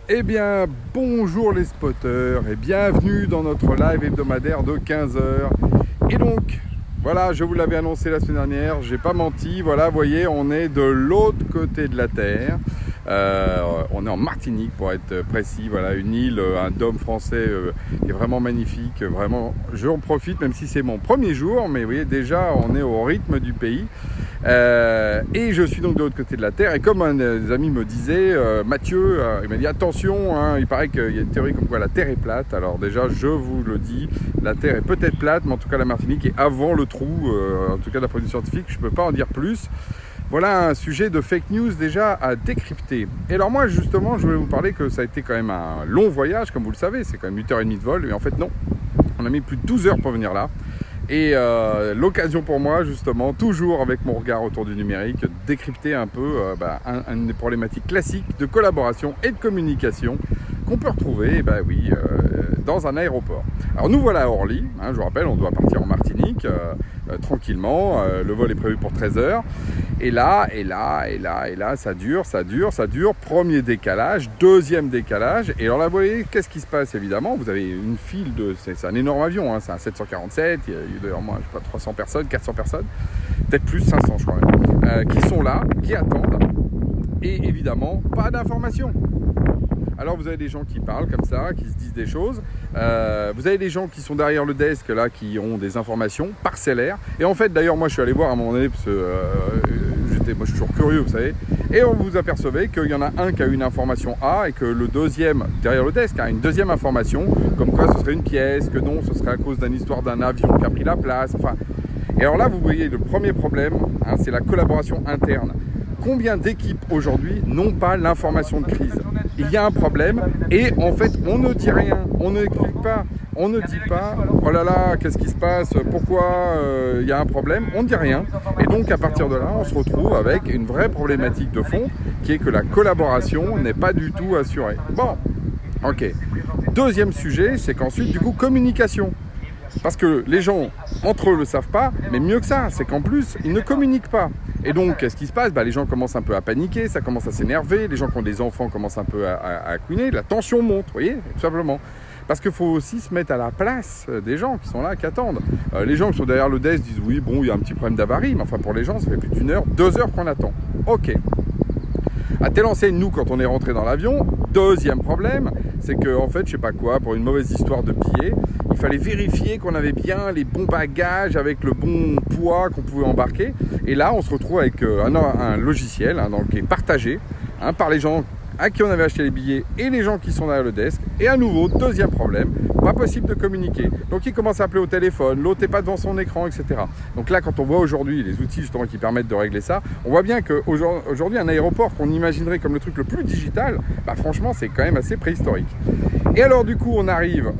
Eh bien, bonjour les spotters et bienvenue dans notre live hebdomadaire de 15 heures. Et donc, voilà, je vous l'avais annoncé la semaine dernière, j'ai pas menti, voilà, vous voyez, on est de l'autre côté de la Terre. On est en Martinique pour être précis, voilà, une île, un dôme français qui est vraiment magnifique, vraiment, j'en profite même si c'est mon premier jour, mais vous voyez, déjà on est au rythme du pays. Et je suis donc de l'autre côté de la Terre, et comme un des amis me disait, Mathieu, il m'a dit attention, hein, il paraît qu'il y a une théorie comme quoi la Terre est plate. Alors déjà je vous le dis, la Terre est peut-être plate, mais en tout cas la Martinique est avant le trou, en tout cas d'un point de vue scientifique, je ne peux pas en dire plus. Voilà un sujet de fake news déjà à décrypter. Et alors moi justement je voulais vous parler que ça a été quand même un long voyage, comme vous le savez, c'est quand même 8h30 de vol, mais en fait non, on a mis plus de 12 heures pour venir là. Et l'occasion pour moi justement, toujours avec mon regard autour du numérique, décrypter un peu une des problématiques classiques de collaboration et de communication qu'on peut retrouver dans un aéroport. Alors nous voilà à Orly, hein, je vous rappelle, on doit partir en Martinique tranquillement, le vol est prévu pour 13 heures. Et là, ça dure. Premier décalage, deuxième décalage. Et alors là, vous voyez, qu'est-ce qui se passe évidemment? Vous avez une file de... C'est un énorme avion, hein, c'est un 747, il y a d'ailleurs moins, je sais pas, 300 personnes, 400 personnes, peut-être plus, 500 je crois même, qui sont là, qui attendent. Et évidemment, pas d'informations. Alors vous avez des gens qui parlent comme ça, qui se disent des choses. Vous avez des gens qui sont derrière le desk là, qui ont des informations parcellaires. Et en fait, d'ailleurs, moi je suis allé voir à un moment donné, parce que moi je suis toujours curieux, vous savez. Et on vous apercevait qu'il y en a un qui a une information A et que le deuxième, derrière le desk, a une deuxième information, comme quoi ce serait une pièce, que non, ce serait à cause d'une histoire d'un avion qui a pris la place. Enfin. Et alors là, vous voyez, le premier problème, hein, c'est la collaboration interne. Combien d'équipes aujourd'hui n'ont pas l'information de crise? Il y a un problème et en fait on ne dit rien, on n'explique pas, on ne dit pas oh là là qu'est-ce qui se passe, pourquoi il y a un problème, on ne dit rien. Et donc à partir de là on se retrouve avec une vraie problématique de fond qui est que la collaboration n'est pas du tout assurée. Bon, ok. Deuxième sujet, c'est qu'ensuite du coup communication. Parce que les gens, entre eux, ne le savent pas, mais mieux que ça, c'est qu'en plus, ils ne communiquent pas. Et donc, qu'est-ce qui se passe? Les gens commencent un peu à paniquer, ça commence à s'énerver, les gens qui ont des enfants commencent un peu à couiner, la tension monte, vous voyez, tout simplement. Parce qu'il faut aussi se mettre à la place des gens qui sont là, qui attendent. Les gens qui sont derrière le desk disent, oui, bon, il y a un petit problème d'avarie, mais enfin, pour les gens, ça fait plus d'1 heure, 2 heures qu'on attend. Ok. À telle enseigne, nous, quand on est rentré dans l'avion, deuxième problème, c'est que, en fait, je sais pas quoi, pour une mauvaise histoire de billets, il fallait vérifier qu'on avait bien les bons bagages avec le bon poids qu'on pouvait embarquer. Et là, on se retrouve avec un logiciel qui est partagé par les gens à qui on avait acheté les billets et les gens qui sont derrière le desk. Et à nouveau, deuxième problème, pas possible de communiquer. Donc il commence à appeler au téléphone, l'autre n'est pas devant son écran, etc. Donc là, quand on voit aujourd'hui les outils justement qui permettent de régler ça, on voit bien qu'aujourd'hui, un aéroport qu'on imaginerait comme le truc le plus digital, franchement, c'est quand même assez préhistorique. Et alors du coup, on arrive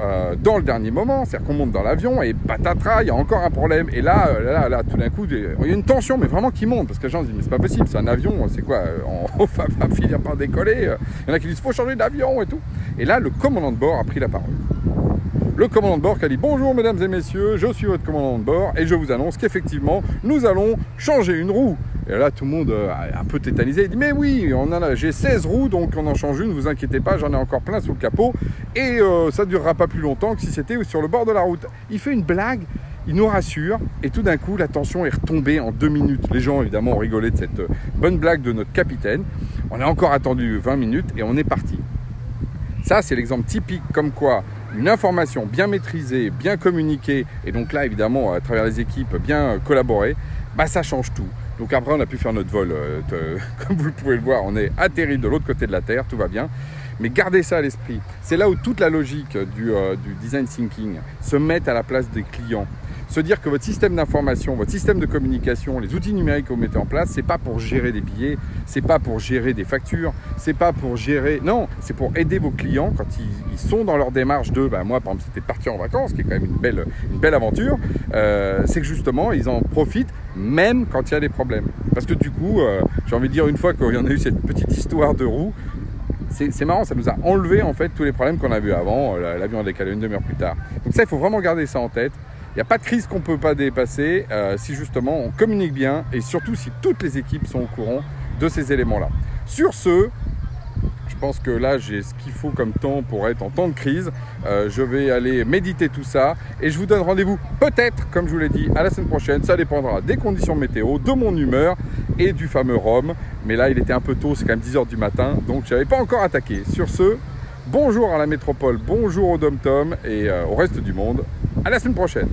dans le dernier moment, c'est-à-dire qu'on monte dans l'avion et patatras, il y a encore un problème. Et là, tout d'un coup, il y a une tension, mais vraiment qui monte, parce que les gens se disent, mais c'est pas possible, c'est un avion, c'est quoi, on va finir par décoller. Il y en a qui disent, faut changer d'avion et tout. Et là, le commandant de bord a pris la parole. Le commandant de bord qui a dit, bonjour mesdames et messieurs, je suis votre commandant de bord et je vous annonce qu'effectivement, nous allons changer une roue. Et là, tout le monde un peu tétanisé, il dit, mais oui, j'ai 16 roues, donc on en change une, ne vous inquiétez pas, j'en ai encore plein sous le capot, et ça ne durera pas plus longtemps que si c'était sur le bord de la route. Il fait une blague, il nous rassure, et tout d'un coup, la tension est retombée en 2 minutes. Les gens, évidemment, ont rigolé de cette bonne blague de notre capitaine. On a encore attendu 20 minutes, et on est parti. Ça, c'est l'exemple typique comme quoi une information bien maîtrisée, bien communiquée, et donc là, évidemment, à travers les équipes, bien collaborées, ça change tout. Donc après, on a pu faire notre vol, comme vous pouvez le voir, on est atterri de l'autre côté de la Terre, tout va bien. Mais gardez ça à l'esprit. C'est là où toute la logique du design thinking se met à la place des clients. Se dire que votre système d'information, votre système de communication, les outils numériques que vous mettez en place, c'est pas pour gérer des billets, c'est pas pour gérer des factures, c'est pas pour gérer... Non, c'est pour aider vos clients quand ils sont dans leur démarche de... moi, par exemple, c'était de partir en vacances, qui est quand même une belle aventure. C'est que justement, ils en profitent même quand il y a des problèmes. Parce que du coup, j'ai envie de dire, une fois qu'il y en a eu cette petite histoire de roue, c'est marrant, ça nous a enlevé en fait tous les problèmes qu'on a vus avant. L'avion a décalé une demi-heure plus tard. Donc ça, il faut vraiment garder ça en tête. Il n'y a pas de crise qu'on ne peut pas dépasser si justement on communique bien et surtout si toutes les équipes sont au courant de ces éléments-là. Sur ce, Je pense que là, j'ai ce qu'il faut comme temps pour être en temps de crise. Je vais aller méditer tout ça et je vous donne rendez-vous peut-être, comme je vous l'ai dit, à la semaine prochaine. Ça dépendra des conditions météo, de mon humeur et du fameux rhum. Mais là, il était un peu tôt, c'est quand même 10 h du matin, donc je n'avais pas encore attaqué. Sur ce, bonjour à la métropole, bonjour au Dom-Tom et au reste du monde. À la semaine prochaine.